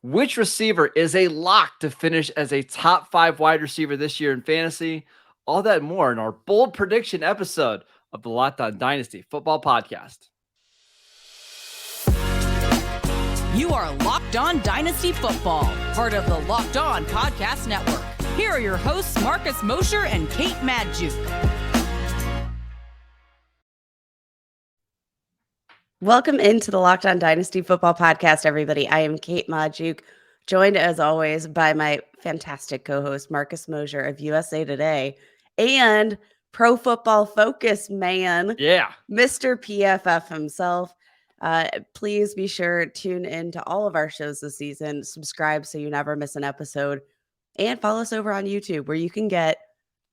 Which receiver is a lock to finish as a top 5 wide receiver this year in fantasy? All that and more in our bold prediction episode of the Locked On Dynasty Football Podcast. You are Locked On Dynasty Football, part of the Locked On Podcast Network. Here are your hosts, Marcus Mosher and Kate Magdziuk. Welcome into the Locked On Dynasty Football Podcast, everybody. I am Kate Magdziuk, joined as always by my fantastic co-host, Marcus Mosher of USA Today and Pro Football Focus man, Mr. PFF himself. Please be sure to tune in to all of our shows this season. Subscribe so you never miss an episode. And follow us over on YouTube where you can get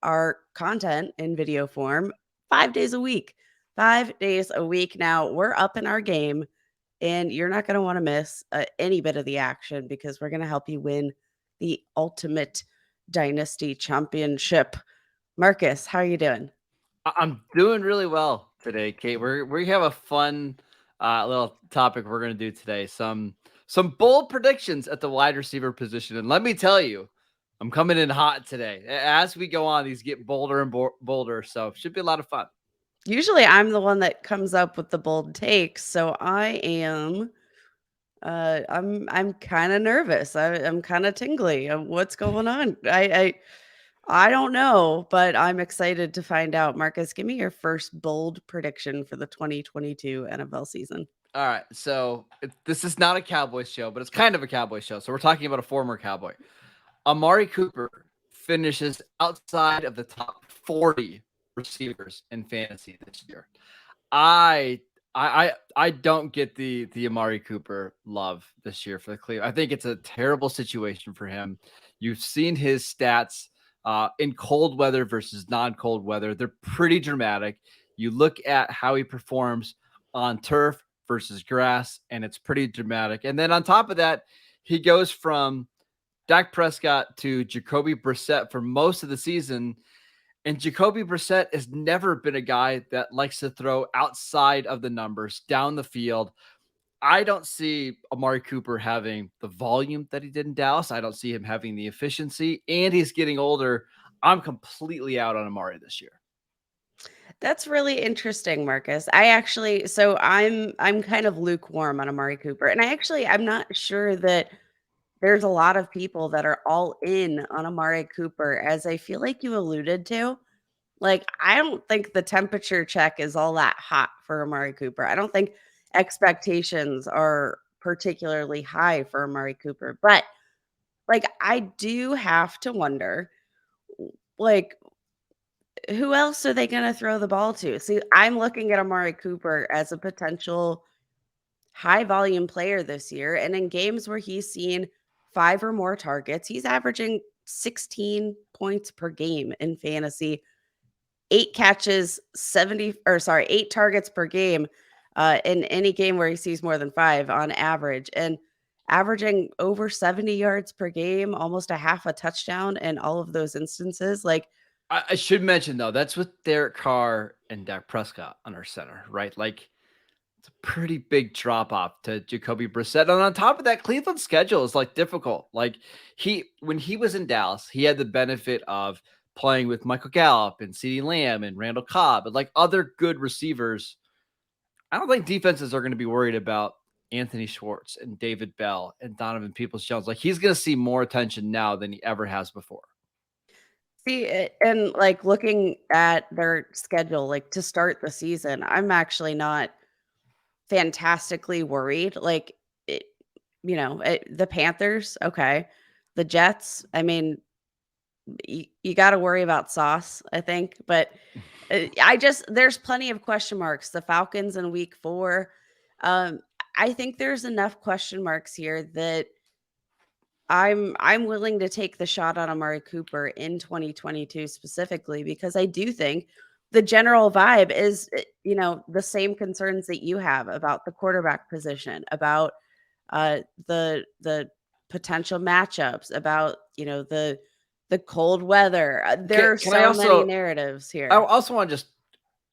our content in video form 5 days a week. 5 days a week. Now, we're up in our game, and you're not going to want to miss any bit of the action because we're going to help you win the ultimate Dynasty Championship. Marcus, how are you doing? I'm doing really well today, Kate. We have a fun little topic we're going to do today. Some bold predictions at the wide receiver position. And let me tell you, I'm coming in hot today. As we go on, these get bolder and bolder. So it should be a lot of fun. Usually I'm the one that comes up with the bold takes. So I am, I'm kind of nervous. I'm kind of tingly. What's going on? I don't know, but I'm excited to find out. Marcus, give me your first bold prediction for the 2022 NFL season. All right. So this is not a Cowboys show, but it's kind of a Cowboys show. So we're talking about a former Cowboy. Amari Cooper finishes outside of the top 40 receivers in fantasy this year. I don't get the Amari Cooper love this year for the Cleveland. I think it's a terrible situation for him. You've seen his stats in cold weather versus non-cold weather. They're pretty dramatic. You look at how he performs on turf versus grass, and it's pretty dramatic. And then on top of that, he goes from Dak Prescott to Jacoby Brissett for most of the season. And Jacoby Brissett has never been a guy that likes to throw outside of the numbers down the field. I don't see Amari Cooper having the volume that he did in Dallas. I don't see him having the efficiency, and he's getting older. I'm completely out on Amari this year. That's really interesting, Marcus. I'm kind of lukewarm on Amari Cooper. And I'm not sure that there's a lot of people that are all in on Amari Cooper, as I feel like you alluded to. Like, I don't think the temperature check is all that hot for Amari Cooper. I don't think expectations are particularly high for Amari Cooper. But, like, I do have to wonder, like, who else are they going to throw the ball to? See, I'm looking at Amari Cooper as a potential high volume player this year. And in games where he's seen 5 or more targets, he's averaging 16 points per game in fantasy, 8 targets per game in any game where he sees more than 5 on average, and averaging over 70 yards per game, almost a half a touchdown in all of those instances. Like, I should mention, though, that's with Derek Carr and Dak Prescott on our center, right? Like, it's a pretty big drop off to Jacoby Brissett. And on top of that, Cleveland's schedule is like difficult. Like, when he was in Dallas, he had the benefit of playing with Michael Gallup and CeeDee Lamb and Randall Cobb and like other good receivers. I don't think defenses are going to be worried about Anthony Schwartz and David Bell and Donovan Peoples-Jones. Like, he's going to see more attention now than he ever has before. See, and like looking at their schedule, like to start the season, I'm actually not fantastically worried. Like, the Panthers, okay. The Jets, I mean, you got to worry about Sauce, I think. But there's plenty of question marks. The Falcons in week 4. I think there's enough question marks here that I'm willing to take the shot on Amari Cooper in 2022 specifically, because I do think the general vibe is, the same concerns that you have about the quarterback position, about the potential matchups, about, the cold weather. There are so many narratives here. I also want to just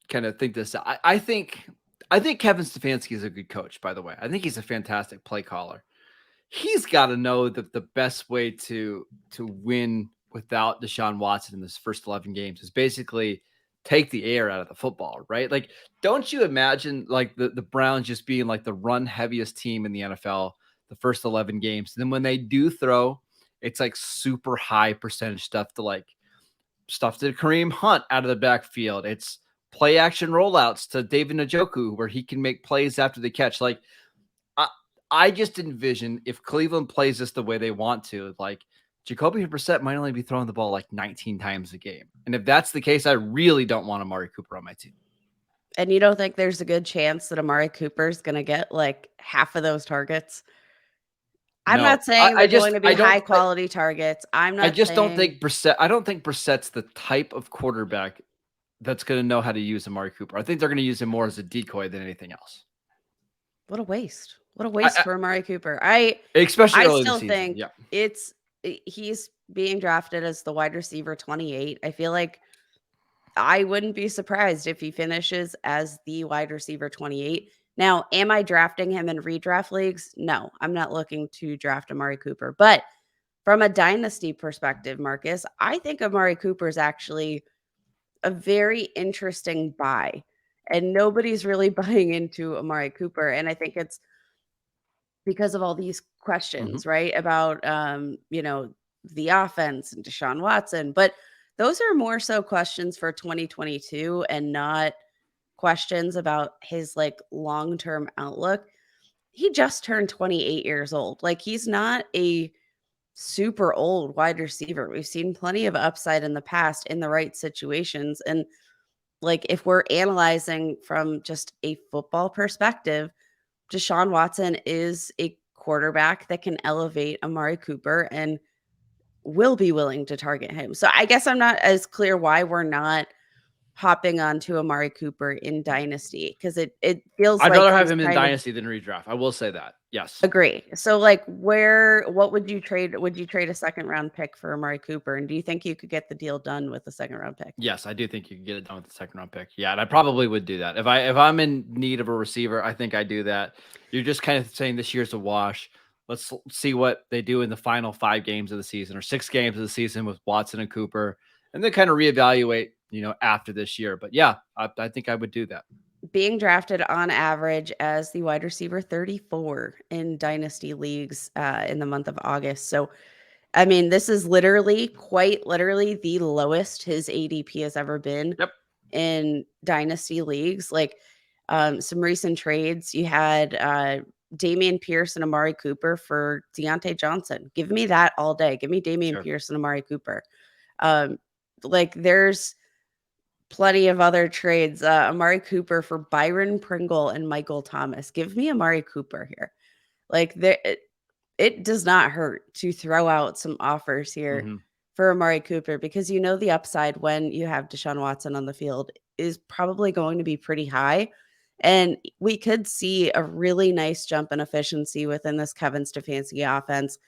kind of think this out. I think Kevin Stefanski is a good coach, by the way. I think he's a fantastic play caller. he's got to know that the best way to win without Deshaun Watson in this first 11 games is basically take the air out of the football, right? Like, don't you imagine like the Browns just being like the run heaviest team in the NFL the first 11 games. And then when they do throw, it's like super high percentage stuff to Kareem Hunt out of the backfield. It's play action rollouts to David Njoku where he can make plays after the catch. Like, I just envision if Cleveland plays this the way they want to, like Jacoby Brissett might only be throwing the ball like 19 times a game. And if that's the case, I really don't want Amari Cooper on my team. And you don't think there's a good chance that Amari Cooper is going to get like half of those targets? I'm not saying they're going to be high quality targets. I don't think Brissett's the type of quarterback that's going to know how to use Amari Cooper. I think they're going to use him more as a decoy than anything else. What a waste. What a waste for Amari Cooper. Especially I early still in the season. think he's being drafted as the wide receiver 28. I feel like I wouldn't be surprised if he finishes as the wide receiver 28. Now, am I drafting him in redraft leagues? No, I'm not looking to draft Amari Cooper. But from a dynasty perspective, Marcus, I think Amari Cooper is actually a very interesting buy. And nobody's really buying into Amari Cooper. And I think it's because of all these questions, right? About, the offense and Deshaun Watson. But those are more so questions for 2022 and not questions about his like long-term outlook. He just turned 28 years old. Like, he's not a super old wide receiver. We've seen plenty of upside in the past in the right situations. And like, if we're analyzing from just a football perspective, Deshaun Watson is a quarterback that can elevate Amari Cooper and will be willing to target him. So I guess I'm not as clear why we're not hopping onto Amari Cooper in Dynasty, because it feels I'd like rather have him in Dynasty than redraft. I will say that. Yes. Agree. So like, what would you trade? Would you trade a second round pick for Amari Cooper? And do you think you could get the deal done with a second round pick? Yes, I do think you can get it done with the second round pick. Yeah, and I probably would do that. If I'm in need of a receiver, I think I do that. You're just kind of saying this year's a wash. Let's see what they do in the final 5 games of the season or 6 games of the season with Watson and Cooper, and then kind of reevaluate, after this year. But yeah, I think I would do that. Being drafted on average as the wide receiver 34 in dynasty leagues in the month of August. So, I mean, this is quite literally the lowest his ADP has ever been in dynasty leagues. Like, some recent trades, you had Dameon Pierce and Amari Cooper for Deontay Johnson. Give me that all day. Give me Dameon Pierce and Amari Cooper. There's plenty of other trades. Amari Cooper for Byron Pringle and Michael Thomas. Give me Amari Cooper here. Like, it does not hurt to throw out some offers here for Amari Cooper, because the upside when you have Deshaun Watson on the field is probably going to be pretty high. And we could see a really nice jump in efficiency within this Kevin Stefanski offense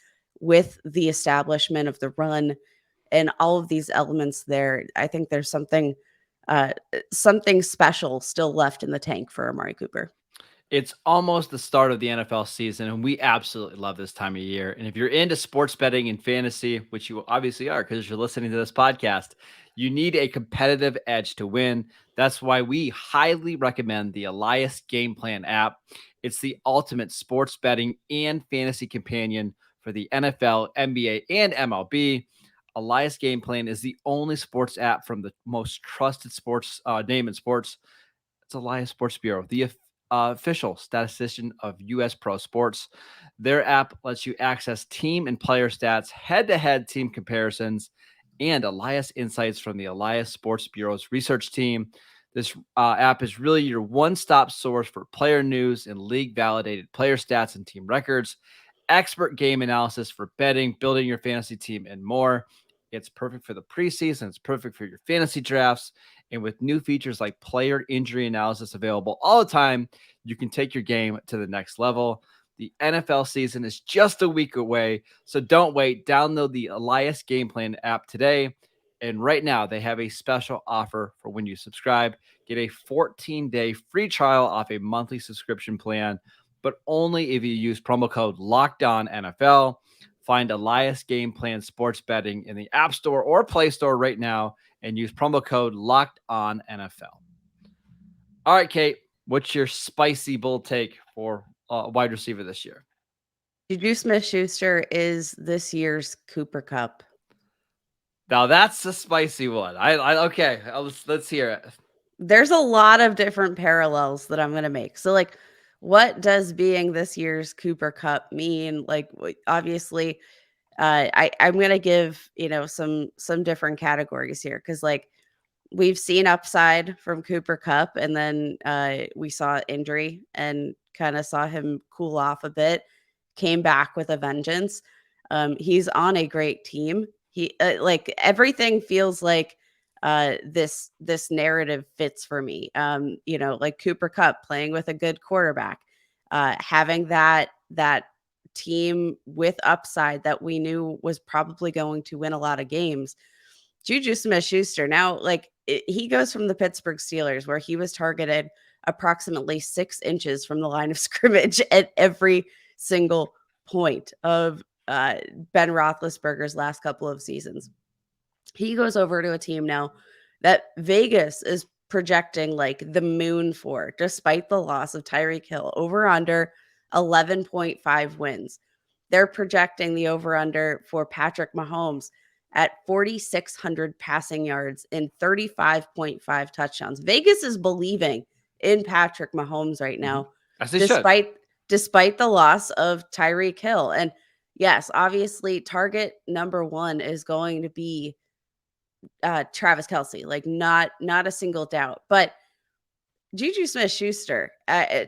with the establishment of the run and all of these elements there. I think there's something special still left in the tank for Amari Cooper. It's almost the start of the NFL season, and we absolutely love this time of year. And if you're into sports betting and fantasy, which you obviously are because you're listening to this podcast, you need a competitive edge to win. That's why we highly recommend the Elias Game Plan app. It's the ultimate sports betting and fantasy companion for the NFL, NBA, and MLB. Elias Game Plan is the only sports app from the most trusted sports name in sports. It's Elias Sports Bureau, the official statistician of U.S. Pro Sports. Their app lets you access team and player stats, head-to-head team comparisons, and Elias insights from the Elias Sports Bureau's research team. This app is really your one-stop source for player news and league-validated player stats and team records, expert game analysis for betting, building your fantasy team, and more. It's perfect for the preseason. It's perfect for your fantasy drafts. And with new features like player injury analysis available all the time, you can take your game to the next level. The NFL season is just a week away, so don't wait. Download the Elias Game Plan app today. And right now, they have a special offer for when you subscribe. Get a 14-day free trial off a monthly subscription plan. but only if you use promo code LOCKEDONNFL. Find Elias Game Plan Sports Betting in the App Store or Play Store right now and use promo code LOCKEDONNFL. All right, Kate, what's your spicy bold take for wide receiver this year? JuJu Smith-Schuster is this year's Cooper Kupp. Now that's a spicy one. Okay, let's hear it. There's a lot of different parallels that I'm going to make. So like, what does being this year's Cooper Kupp mean? Like, obviously, I'm going to give, some different categories here. Cause like we've seen upside from Cooper Kupp, and then we saw injury and kind of saw him cool off a bit, came back with a vengeance. He's on a great team. He like everything feels like this narrative fits for me. Like Cooper Kupp playing with a good quarterback, having that team with upside that we knew was probably going to win a lot of games. JuJu Smith-Schuster now, like he goes from the Pittsburgh Steelers, where he was targeted approximately 6 inches from the line of scrimmage at every single point of Ben Roethlisberger's last couple of seasons. He goes over to a team now that Vegas is projecting like the moon for, despite the loss of Tyreek Hill, over under 11.5 wins. They're projecting the over under for Patrick Mahomes at 4,600 passing yards and 35.5 touchdowns. Vegas is believing in Patrick Mahomes right now, despite the loss of Tyreek Hill. And yes, obviously, target number one is going to be Travis Kelce, like not a single doubt. But JuJu Smith-Schuster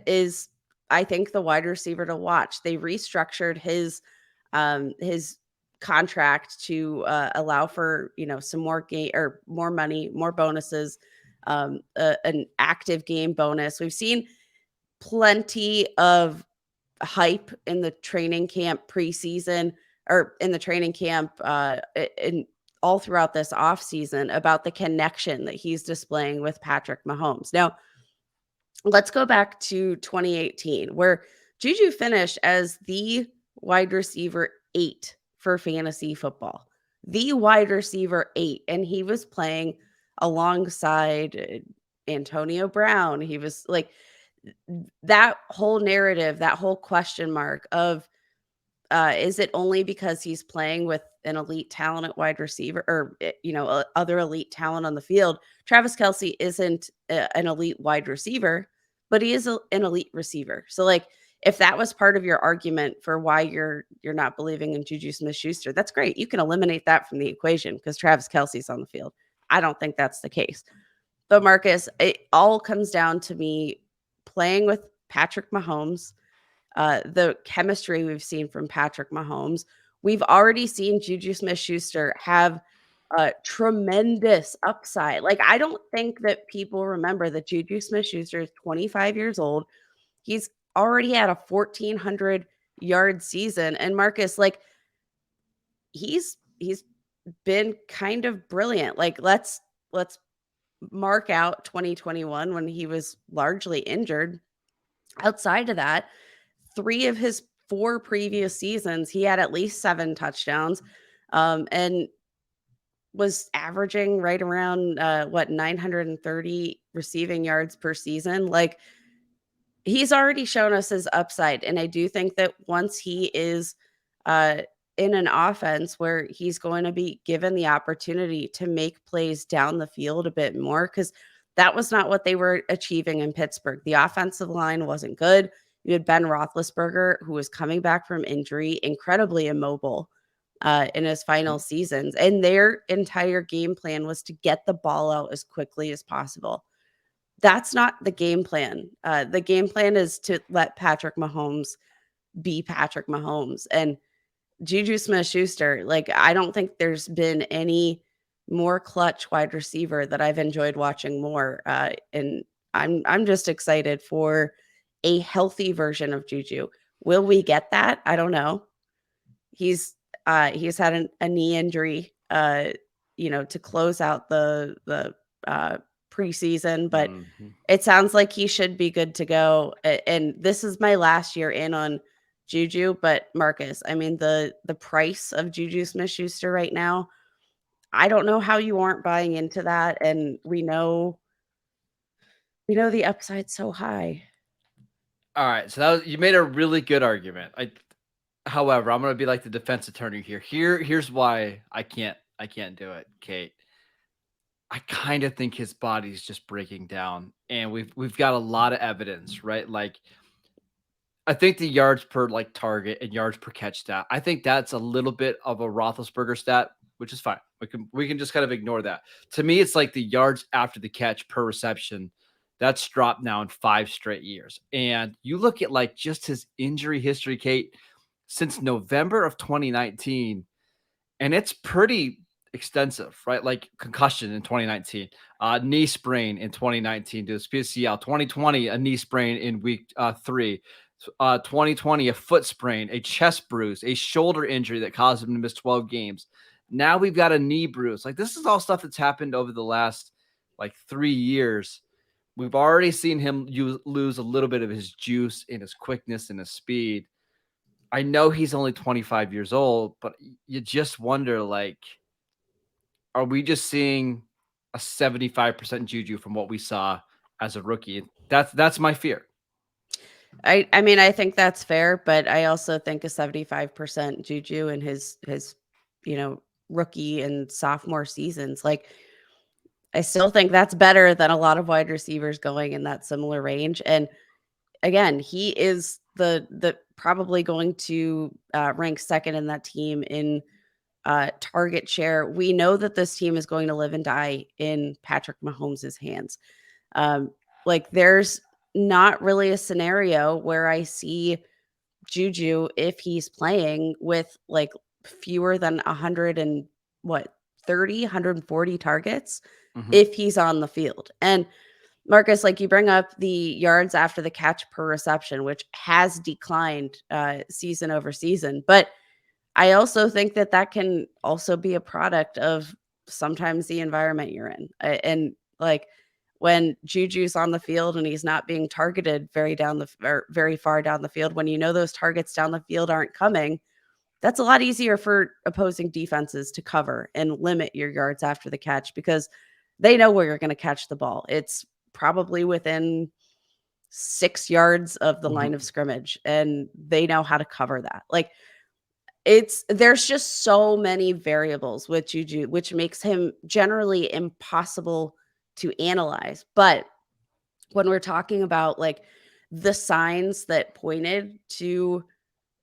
is, I think, the wide receiver to watch. They restructured his contract to allow for some more game or more money, more bonuses, an active game bonus. We've seen plenty of hype in the training camp preseason, or in the training camp in all throughout this offseason, about the connection that he's displaying with Patrick Mahomes. Now, let's go back to 2018, where JuJu finished as the wide receiver 8 for fantasy football, the wide receiver 8. And he was playing alongside Antonio Brown. He was like, that whole narrative, that whole question mark of, is it only because he's playing with an elite talent at wide receiver, or, other elite talent on the field? Travis Kelce isn't an elite wide receiver, but he is an elite receiver. So like, if that was part of your argument for why you're not believing in JuJu Smith-Schuster, that's great. You can eliminate that from the equation because Travis Kelce's on the field. I don't think that's the case. But Marcus, it all comes down to me playing with Patrick Mahomes, the chemistry we've seen from Patrick Mahomes. We've already seen JuJu Smith-Schuster have a tremendous upside. Like, I don't think that people remember that JuJu Smith-Schuster is 25 years old. He's already had a 1,400 yard season. And Marcus, like, he's been kind of brilliant. Like, let's mark out 2021 when he was largely injured. Outside of that, 3 of his 4 previous seasons, he had at least 7 touchdowns, and was averaging right around 930 receiving yards per season. Like, he's already shown us his upside. And I do think that once he is in an offense where he's going to be given the opportunity to make plays down the field a bit more, because that was not what they were achieving in Pittsburgh. The offensive line wasn't good. You had Ben Roethlisberger, who was coming back from injury, incredibly immobile in his final seasons. And their entire game plan was to get the ball out as quickly as possible. That's not the game plan. The game plan is to let Patrick Mahomes be Patrick Mahomes. And JuJu Smith-Schuster, like, I don't think there's been any more clutch wide receiver that I've enjoyed watching more. And I'm just excited for a healthy version of JuJu. Will we get that? I don't know. He's had a knee injury, to close out the preseason, but it sounds like he should be good to go. And this is my last year in on JuJu, but Marcus, I mean, the price of JuJu Smith-Schuster right now, I don't know how you aren't buying into that. And we know the upside's so high. All right, so you made a really good argument. However, I'm going to be like the defense attorney here. Here's why I can't do it, Kate. I kind of think his body's just breaking down, and we've got a lot of evidence, right? Like, I think the yards per like target and yards per catch stat, I think that's a little bit of a Roethlisberger stat, which is fine. We can just kind of ignore that. To me, it's like the yards after the catch per reception. That's dropped now in 5 straight years. And you look at like just his injury history, Kate, since November of 2019, and it's pretty extensive, right? Like concussion in 2019, knee sprain in 2019 to the PCL, 2020, a knee sprain in week 3, 2020, a foot sprain, a chest bruise, a shoulder injury that caused him to miss 12 games. Now we've got a knee bruise. Like, this is all stuff that's happened over the last like 3 years. We've already seen him lose a little bit of his juice and his quickness and his speed. I know he's only 25 years old, but you just wonder, like, are we just seeing a 75% JuJu from what we saw as a rookie? That's my fear. I mean, I think that's fair, but I also think a 75% JuJu in his rookie and sophomore seasons, like, I still think that's better than a lot of wide receivers going in that similar range. And again, he is the probably going to rank second in that team in target share. We know that this team is going to live and die in Patrick Mahomes' hands. Like, there's not really a scenario where I see JuJu, if he's playing, with like fewer than 140 targets if he's on the field. And Marcus, like, you bring up the yards after the catch per reception, which has declined season over season. But I also think that can also be a product of sometimes the environment you're in. And like, when JuJu's on the field and he's not being targeted very far down the field, when you know those targets down the field aren't coming, that's a lot easier for opposing defenses to cover and limit your yards after the catch, because they know where you're going to catch the ball. It's probably within 6 yards of the line of scrimmage, and they know how to cover that. Like, there's just so many variables with JuJu, which makes him generally impossible to analyze. But when we're talking about like the signs that pointed to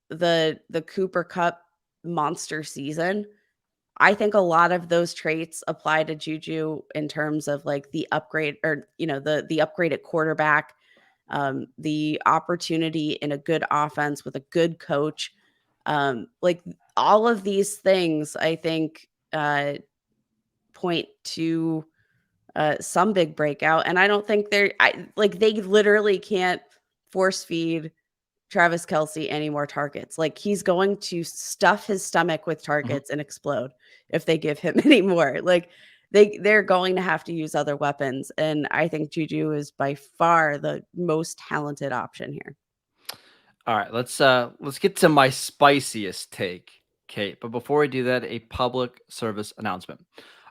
the Cooper Kupp monster season, I think a lot of those traits apply to JuJu in terms of like the upgrade, or the upgrade at quarterback, the opportunity in a good offense with a good coach. Like, all of these things, I think, point to some big breakout. And I don't think they literally can't force feed Travis Kelce any more targets. Like, he's going to stuff his stomach with targets and explode if they give him any more. Like, they're going to have to use other weapons. And I think JuJu is by far the most talented option here. All right, let's get to my spiciest take, Kate. But before we do that, a public service announcement.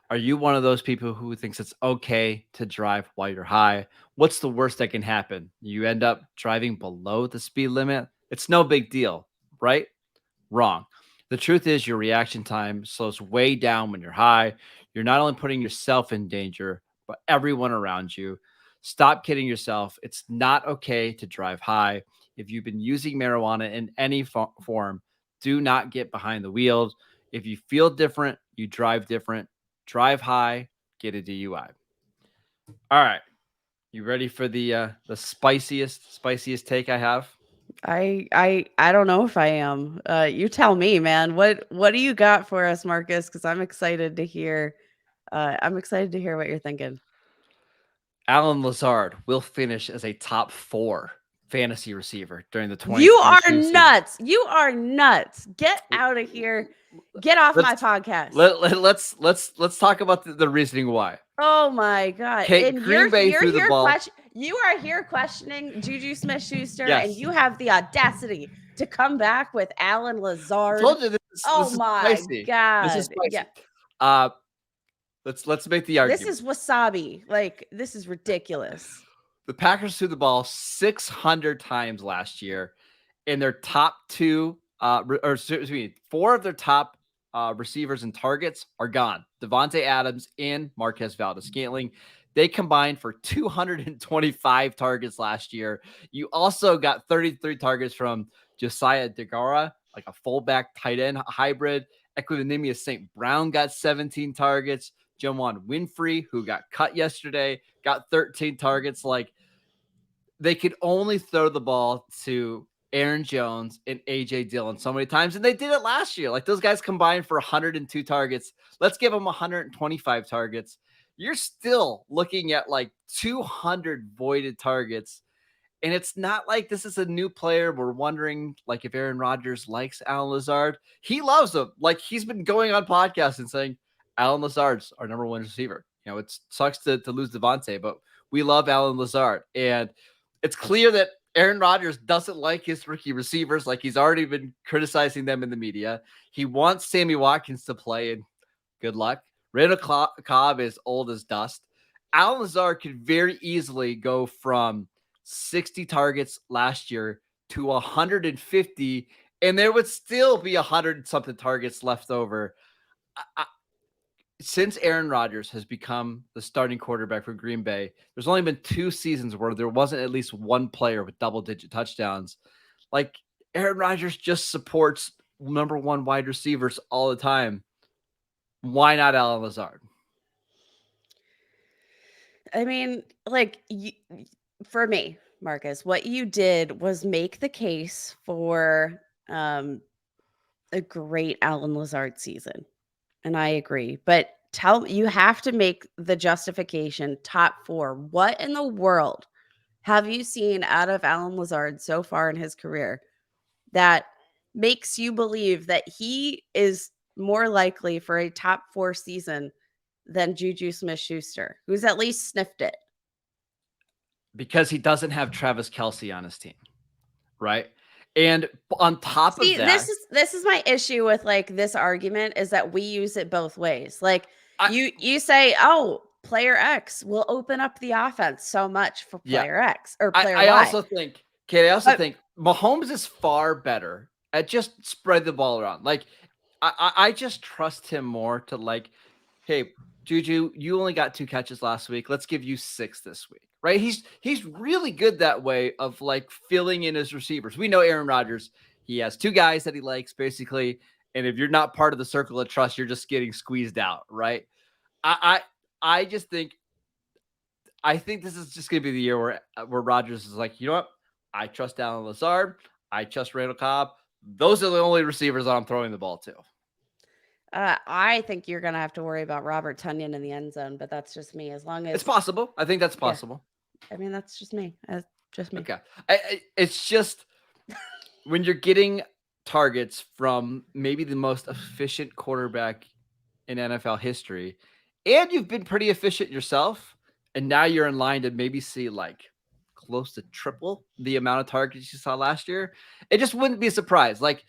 Are you one of those people who thinks it's okay to drive while you're high? What's the worst that can happen? You end up driving below the speed limit? It's no big deal, right? Wrong. The truth is your reaction time slows way down when you're high. You're not only putting yourself in danger, but everyone around you. Stop kidding yourself. It's not okay to drive high. If you've been using marijuana in any form, do not get behind the wheel. If you feel different, you drive different. Drive high, get a DUI. All right. You ready for the spiciest take I have? I don't know if I am. You tell me, man. What do you got for us, Marcus? Because I'm excited to hear. I'm excited to hear what you're thinking. Allen Lazard will finish as a top 4 fantasy receiver during the 2022 You are season. nuts. You are nuts. Get out of here. Get off my podcast. Let's talk about the reasoning why. Oh my God. Kate, And Green Bay threw the ball. You are here questioning JuJu Smith-Schuster, Yes. and you have the audacity to come back with Allen I Lazard. told you this Oh is my spicy. God. This is spicy. Yeah. Let's make the argument. This is wasabi. Like, this is ridiculous. The Packers threw the ball 600 times last year, and their top four of their top receivers and targets are gone. Devontae Adams and Marquez Valdes-Scantling. They combined for 225 targets last year. You also got 33 targets from Josiah DeGuara, like a fullback tight end hybrid. Equanimous St. Brown got 17 targets. Juwann Winfrey, who got cut yesterday, got 13 targets. Like, they could only throw the ball to Aaron Jones and AJ Dillon so many times, and they did it last year. Like, those guys combined for 102 targets. Let's give them 125 targets. You're still looking at like 200 voided targets. And it's not like this is a new player. We're wondering like if Aaron Rodgers likes Allen Lazard. He loves him. Like, he's been going on podcasts and saying Allen Lazard's our number one receiver. You know, it sucks to lose Devontae, but we love Allen Lazard. And it's clear that Aaron Rodgers doesn't like his rookie receivers. Like, he's already been criticizing them in the media. He wants Sammy Watkins to play, and good luck. Randall Cobb is old as dust. Allen Lazard could very easily go from 60 targets last year to 150, and there would still be 100-something targets left over. Since Aaron Rodgers has become the starting quarterback for Green Bay, there's only been 2 seasons where there wasn't at least one player with double-digit touchdowns. Like, Aaron Rodgers just supports number one wide receivers all the time. Why not Allen Lazard? I mean, like, for me, Marcus, what you did was make the case for a great Allen Lazard season. And I agree. But you have to make the justification top 4. What in the world have you seen out of Allen Lazard so far in his career that makes you believe that he is more likely for a top 4 season than JuJu Smith-Schuster, who's at least sniffed it? Because he doesn't have Travis Kelce on his team, right? And on top of that, this is my issue with like this argument is that we use it both ways. Like, you say, oh, player X will open up the offense so much for player X or player Y. I also think Mahomes is far better at just spread the ball around. Like, I just trust him more to like, hey, Juju, you only got 2 catches last week. Let's give you 6 this week. Right? He's really good that way of like filling in his receivers. We know Aaron Rodgers, he has 2 guys that he likes basically. And if you're not part of the circle of trust, you're just getting squeezed out. Right. I think this is just going to be the year where Rodgers is like, you know what? I trust Allen Lazard. I trust Randall Cobb. Those are the only receivers that I'm throwing the ball to. I think you're going to have to worry about Robert Tonyan in the end zone, but that's just me. As long as it's possible. I think that's possible. Yeah. I mean, that's just me. Just me. Okay. It's just when you're getting targets from maybe the most efficient quarterback in NFL history, and you've been pretty efficient yourself, and now you're in line to maybe see like close to triple the amount of targets you saw last year, it just wouldn't be a surprise. Like,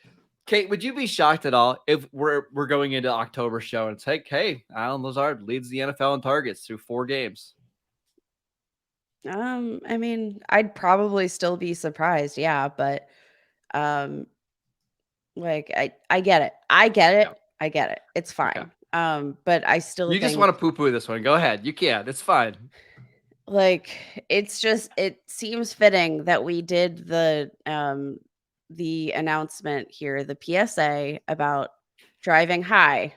Kate, would you be shocked at all if we're going into October show and it's like, hey, Allen Lazard leads the NFL in targets through 4 games? I mean, I'd probably still be surprised, yeah, but like I get it. I get it. Yeah. I get it. It's fine. Okay. But I still You just want to poo-poo this one. Go ahead. You can. It's fine. Like, it's just, it seems fitting that we did the announcement here, the PSA about driving high.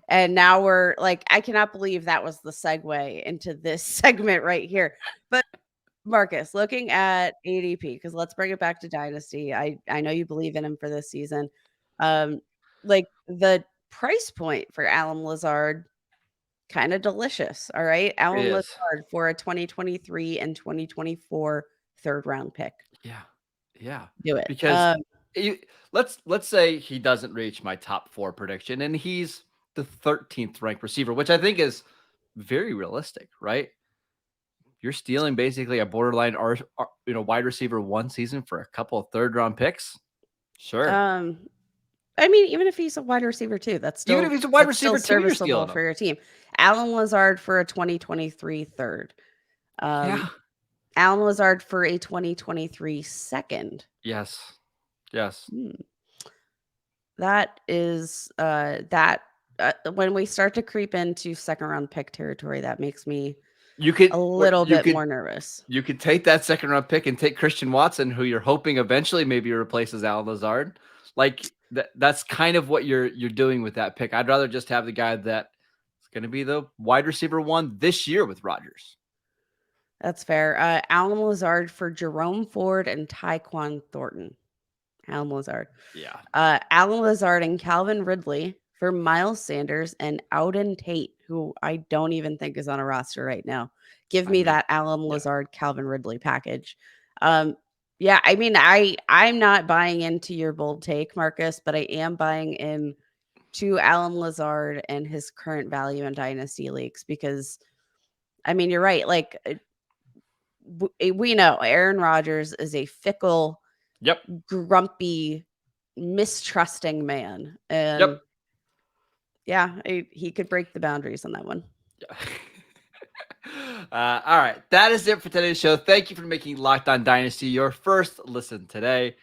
And now we're like, I cannot believe that was the segue into this segment right here. But Marcus, looking at ADP, because let's bring it back to Dynasty. I know you believe in him for this season. Like, the price point for Allen Lazard, kind of delicious. All right. Allen Lazard for a 2023 and 2024 third round pick. Yeah. Do it. Because let's say he doesn't reach my top 4 prediction and he's the 13th ranked receiver, which I think is very realistic, right? You're stealing basically a borderline wide receiver 1 season for a couple of third-round picks. Sure. I mean, even if he's a wide receiver too, that's Even still if he's a wide receiver too, you're serviceable stealing for him. your team. Allen Lazard for a 2023 third. Yeah. Allen Lazard for a 2023 second. Yes. That is when we start to creep into second round pick territory, that makes me a little bit more nervous. You could take that second round pick and take Christian Watson, who you're hoping eventually maybe replaces Allen Lazard. Like that's kind of what you're doing with that pick. I'd rather just have the guy that is going to be the wide receiver 1 this year with Rodgers. That's fair. Allen Lazard for Jerome Ford and Tyquan Thornton. Allen Lazard. Yeah. Allen Lazard and Calvin Ridley for Miles Sanders and Auden Tate, who I don't even think is on a roster right now. Give me that Allen Lazard, Calvin Ridley package. Yeah, I mean, I'm not buying into your bold take, Marcus, but I am buying in to Allen Lazard and his current value in dynasty leagues because, I mean, you're right. Like, we know Aaron Rodgers is a fickle, grumpy, mistrusting man. And yeah, he could break the boundaries on that one. Yeah. All right. That is it for today's show. Thank you for making Locked On Dynasty your first listen today.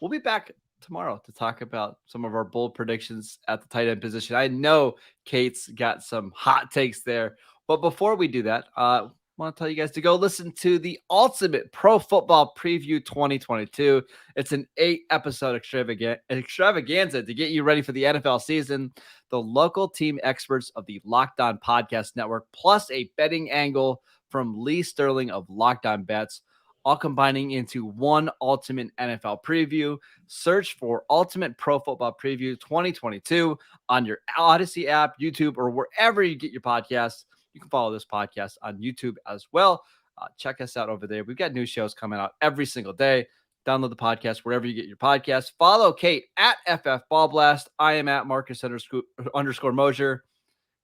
We'll be back tomorrow to talk about some of our bold predictions at the tight end position. I know Kate's got some hot takes there. But before we do that, I want to tell you guys to go listen to the Ultimate Pro Football Preview 2022. It's an 8-episode extravaganza to get you ready for the NFL season. The local team experts of the Locked On Podcast Network, plus a betting angle from Lee Sterling of Locked On Bets, all combining into one ultimate NFL preview. Search for Ultimate Pro Football Preview 2022 on your Odyssey app, YouTube, or wherever you get your podcasts. You can follow this podcast on YouTube as well. Check us out over there. We've got new shows coming out every single day. Download the podcast wherever you get your podcasts. Follow Kate at FF Ball Blast. I am at Marcus _Mosher.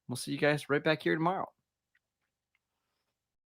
We'll see you guys right back here tomorrow.